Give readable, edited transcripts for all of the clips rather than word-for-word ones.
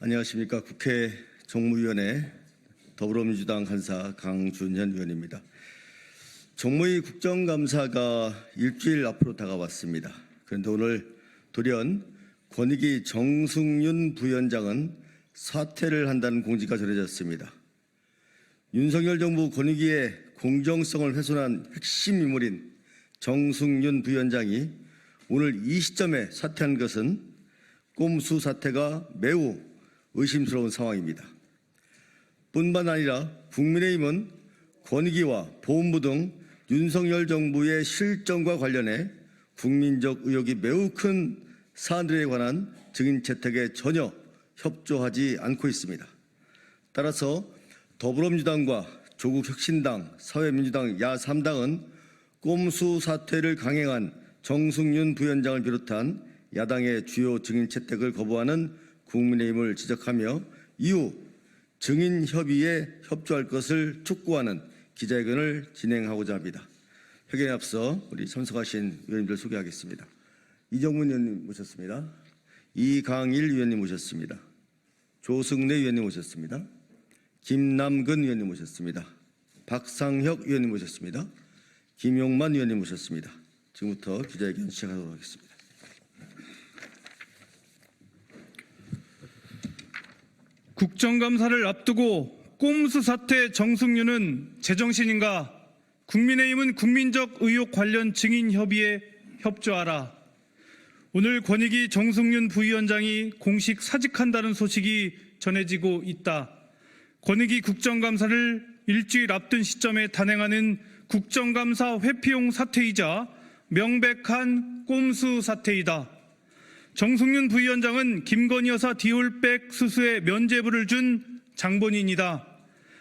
안녕하십니까. 국회 정무위원회 더불어민주당 간사 강준현 의원입니다. 정무위 국정감사가 일주일 앞으로 다가왔습니다. 그런데 오늘 돌연 권익위 정승윤 부위원장은 사퇴를 한다는 공지가 전해졌습니다. 윤석열 정부 권익위의 공정성을 훼손한 핵심 인물인 정승윤 부위원장이 오늘 이 시점에 사퇴한 것은 꼼수 사태가 매우 의심스러운 상황입니다. 뿐만 아니라 국민의힘은 권익위와 보훈부 등 윤석열 정부의 실정과 관련해 국민적 의혹이 매우 큰 사안들에 관한 증인 채택에 전혀 협조하지 않고 있습니다. 따라서 더불어민주당과 조국혁신당, 사회민주당 야3당은 꼼수 사퇴를 강행한 정승윤 부위원장을 비롯한 야당의 주요 증인 채택을 거부하는 국민의힘을 지적하며 이후 증인 협의에 협조할 것을 촉구하는 기자회견을 진행하고자 합니다. 회견에 앞서 우리 참석하신 의원님들 소개하겠습니다. 이정문 의원님 모셨습니다. 이강일 의원님 모셨습니다. 조승래 의원님 모셨습니다. 김남근 의원님 모셨습니다. 박상혁 의원님 모셨습니다. 김용만 의원님 모셨습니다. 지금부터 기자회견 시작하도록 하겠습니다. 국정감사를 앞두고 꼼수 사퇴 정승윤은 제정신인가? 국민의힘은 국민적 의혹 관련 증인 협의에 협조하라. 오늘 권익위 정승윤 부위원장이 공식 사직한다는 소식이 전해지고 있다. 권익위 국정감사를 일주일 앞둔 시점에 단행하는 국정감사 회피용 사퇴이자 명백한 꼼수 사퇴이다. 정승윤 부위원장은 김건희 여사 디올백 수수에 면죄부를 준 장본인이다.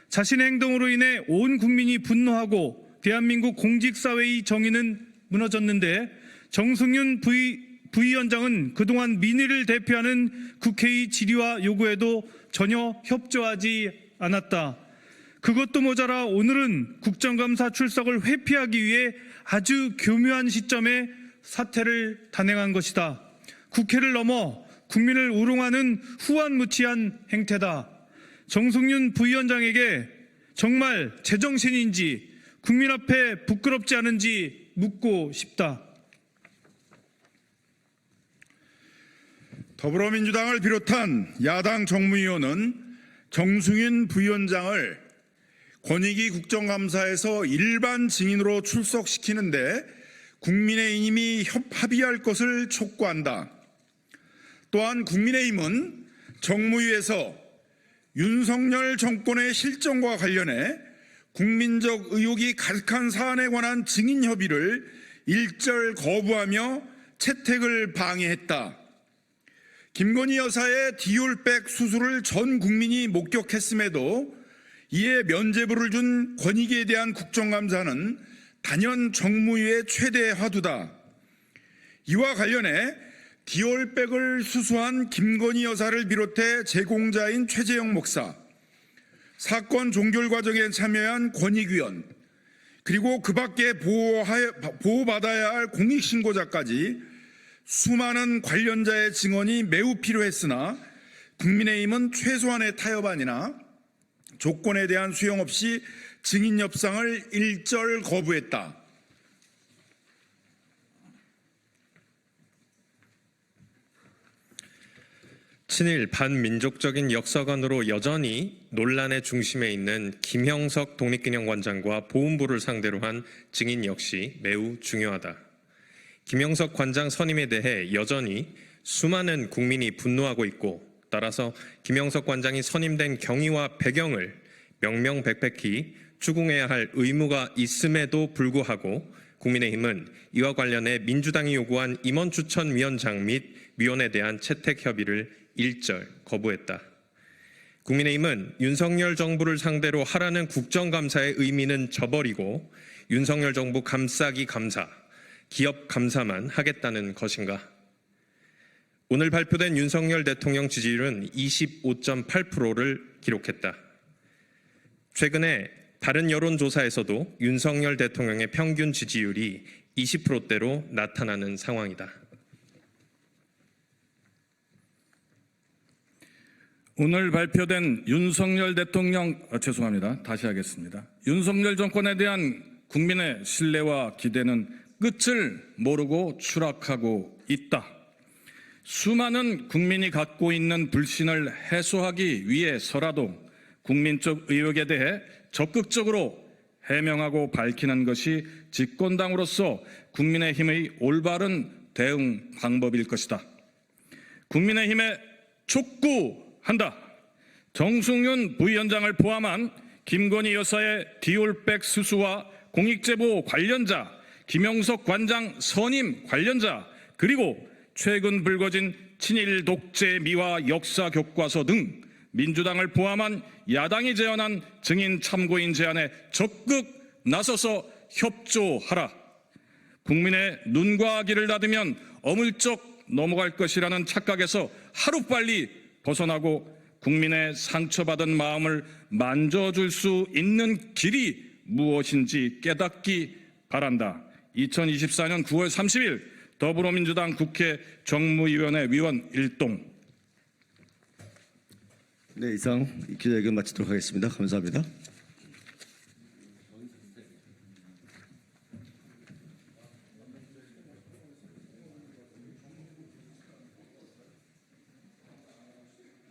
자신의 행동으로 인해 온 국민이 분노하고 대한민국 공직사회의 정의는 무너졌는데 정승윤 부위원장은 그동안 민의를 대표하는 국회의 질의와 요구에도 전혀 협조하지 않았다. 그것도 모자라 오늘은 국정감사 출석을 회피하기 위해 아주 교묘한 시점에 사퇴를 단행한 것이다. 국회를 넘어 국민을 우롱하는 후안무치한 행태다. 정승윤 부위원장에게 정말 제정신인지 국민 앞에 부끄럽지 않은지 묻고 싶다. 더불어민주당을 비롯한 야당 정무위원은 정승윤 부위원장을 권익위 국정감사에서 일반 증인으로 출석시키는데 국민의힘이 합의할 것을 촉구한다. 또한 국민의힘은 정무위에서 윤석열 정권의 실정과 관련해 국민적 의혹이 가득한 사안에 관한 증인 협의를 일절 거부하며 채택을 방해했다. 김건희 여사의 디올백 수술을 전 국민이 목격했음에도 이에 면죄부를 준 권익위에 대한 국정감사는 단연 정무위의 최대 화두다. 이와 관련해 디올백을 수수한 김건희 여사를 비롯해 제공자인 최재형 목사, 사건 종결 과정에 참여한 권익위원, 그리고 그 밖에 보호받아야 할 공익신고자까지 수많은 관련자의 증언이 매우 필요했으나 국민의힘은 최소한의 타협안이나 조건에 대한 수용 없이 증인 협상을 일절 거부했다. 친일 반민족적인 역사관으로 여전히 논란의 중심에 있는 김형석 독립기념관장과 보훈부를 상대로 한 증인 역시 매우 중요하다. 김형석 관장 선임에 대해 여전히 수많은 국민이 분노하고 있고 따라서 김형석 관장이 선임된 경위와 배경을 명명백백히 추궁해야 할 의무가 있음에도 불구하고 국민의힘은 이와 관련해 민주당이 요구한 임원추천위원장 및 위원에 대한 채택 협의를 일절 거부했다. 국민의힘은 윤석열 정부를 상대로 하라는 국정감사의 의미는 저버리고 윤석열 정부 감싸기 감사, 기업 감사만 하겠다는 것인가? 오늘 발표된 윤석열 대통령 지지율은 25.8%를 기록했다. 최근에 다른 여론조사에서도 윤석열 대통령의 평균 지지율이 20%대로 나타나는 상황이다. 오늘 발표된 윤석열 대통령 죄송합니다. 다시 하겠습니다. 윤석열 정권에 대한 국민의 신뢰와 기대는 끝을 모르고 추락하고 있다. 수많은 국민이 갖고 있는 불신을 해소하기 위해서라도 국민적 의혹에 대해 적극적으로 해명하고 밝히는 것이 집권당으로서 국민의힘의 올바른 대응 방법일 것이다. 국민의힘에 촉구한다. 정승윤 부위원장을 포함한 김건희 여사의 디올백 수수와 공익제보 관련자, 김영석 관장 선임 관련자, 그리고 최근 불거진 친일 독재 미화 역사 교과서 등 민주당을 포함한 야당이 제안한 증인 참고인 제안에 적극 나서서 협조하라. 국민의 눈과 귀를 닫으면 어물쩍 넘어갈 것이라는 착각에서 하루빨리 벗어나고 국민의 상처받은 마음을 만져줄 수 있는 길이 무엇인지 깨닫기 바란다. 2024년 9월 30일 더불어민주당 국회 정무위원회 위원 일동. 네, 이상 기자회견 마치도록 하겠습니다. 감사합니다.